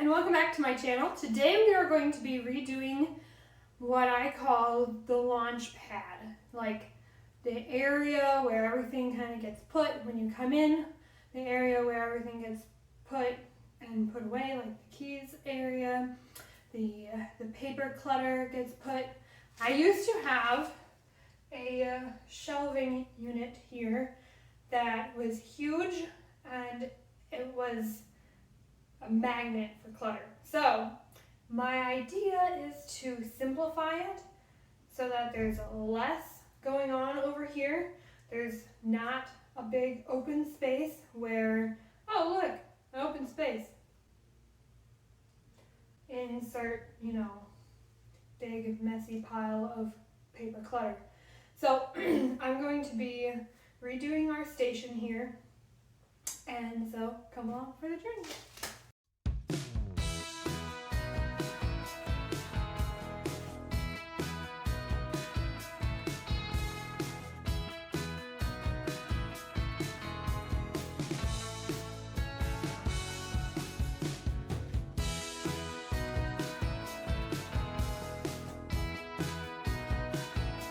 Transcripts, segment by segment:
and welcome back to my channel. Today we are going to be redoing what I call the launch pad, like the area where everything kind of gets put when you come in, the area where everything gets put and put away, like the keys area, the paper clutter gets put. I used to have a shelving unit here that was huge and it was a magnet for clutter. So my idea is to simplify it so that there's less going on over here. There's not a big open space where, oh look, an open space. Insert, big messy pile of paper clutter. So I'm going to be redoing our station here, and so come along for the journey.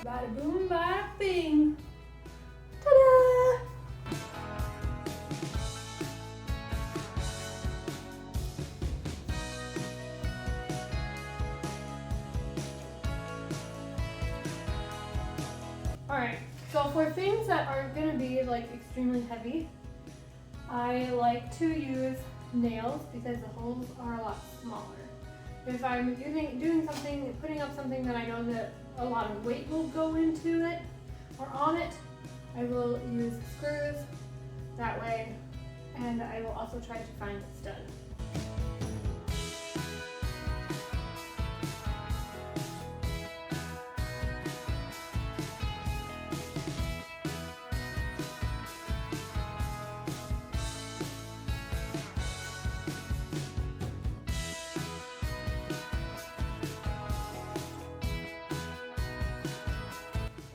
Bada boom, bada bing. Ta-da! Alright, so for things that aren't going to be like extremely heavy, I like to use nails because the holes are a lot smaller. If I'm doing something, putting up something that I know that a lot of weight will go into it or on it, I will use screws that way, and I will also try to find a stud.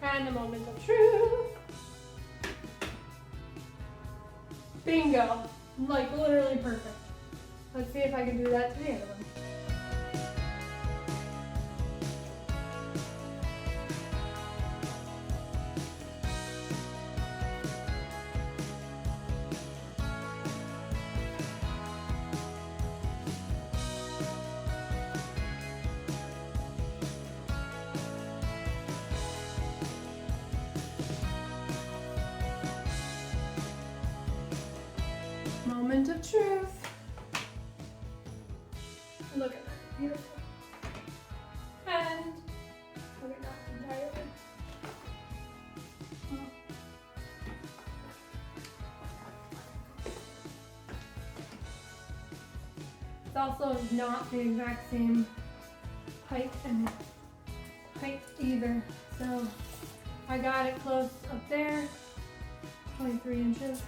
And a moment of truth. Bingo! Like literally perfect. Let's see if I can do that to the other one. Moment of truth. Look at that, beautiful. And look at that entirely. It's also not the exact same height and height either. So I got it close up there, 23 inches.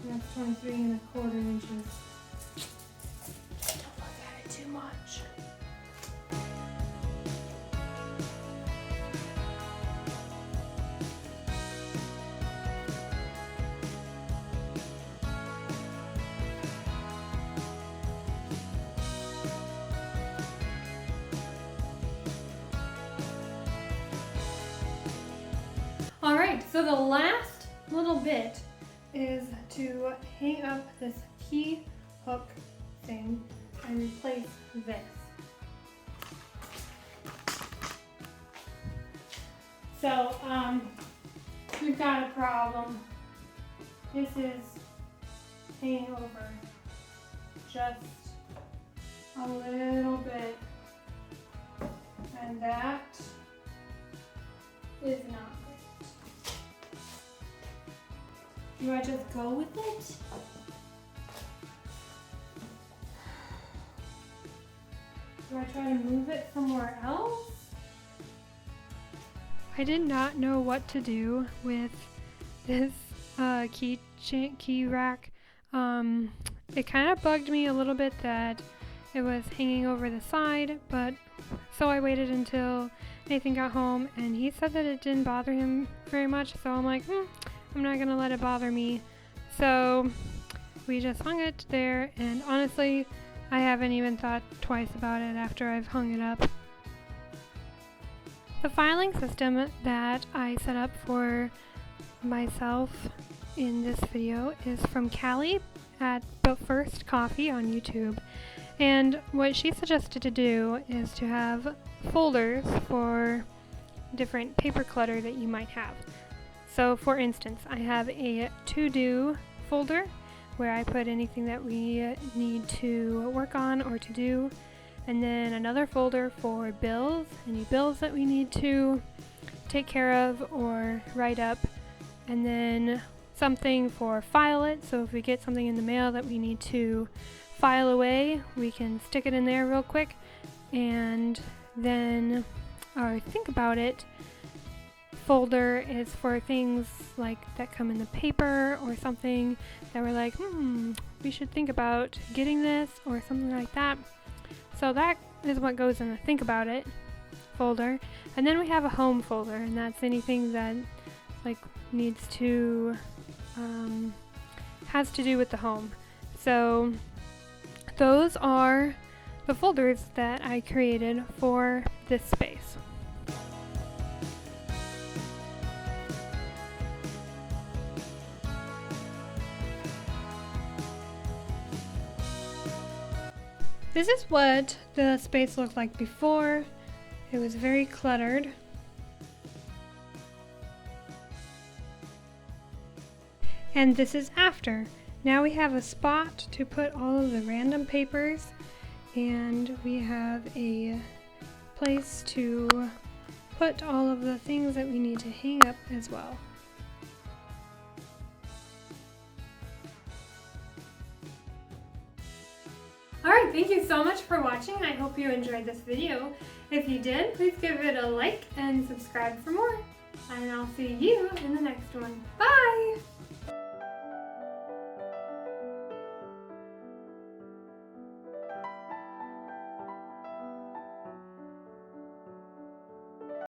That's 23¼ inches. Don't look at it too much. All right, so the last little bit is to hang up this key hook thing and replace this. So we've got a problem. This is hanging over just a little bit, and that is not great. Do I just go with it? Do I try to move it somewhere else? I did not know what to do with this key rack. It kind of bugged me a little bit that it was hanging over the side, but so I waited until Nathan got home and he said that it didn't bother him very much, so I'm like, I'm not gonna let it bother me. So we just hung it there, and honestly I haven't even thought twice about it after I've hung it up. The filing system that I set up for myself in this video is from Kallie at But First Coffee on YouTube. And what she suggested to do is to have folders for different paper clutter that you might have. So for instance, I have a to-do folder where I put anything that we need to work on or to do, and then another folder for bills, any bills that we need to take care of or write up, and then something for file it, so if we get something in the mail that we need to file away, we can stick it in there real quick. And then our think about it folder is for things like that come in the paper or something that we're like, we should think about getting this or something like that. So that is what goes in the think about it folder. And then we have a home folder, and that's anything that like needs to has to do with the home. So those are the folders that I created for this space. This is what the space looked like before. It was very cluttered. And this is after. Now we have a spot to put all of the random papers, and we have a place to put all of the things that we need to hang up as well. Alright, thank you so much for watching. I hope you enjoyed this video. If you did, please give it a like and subscribe for more. And I'll see you in the next one. Bye!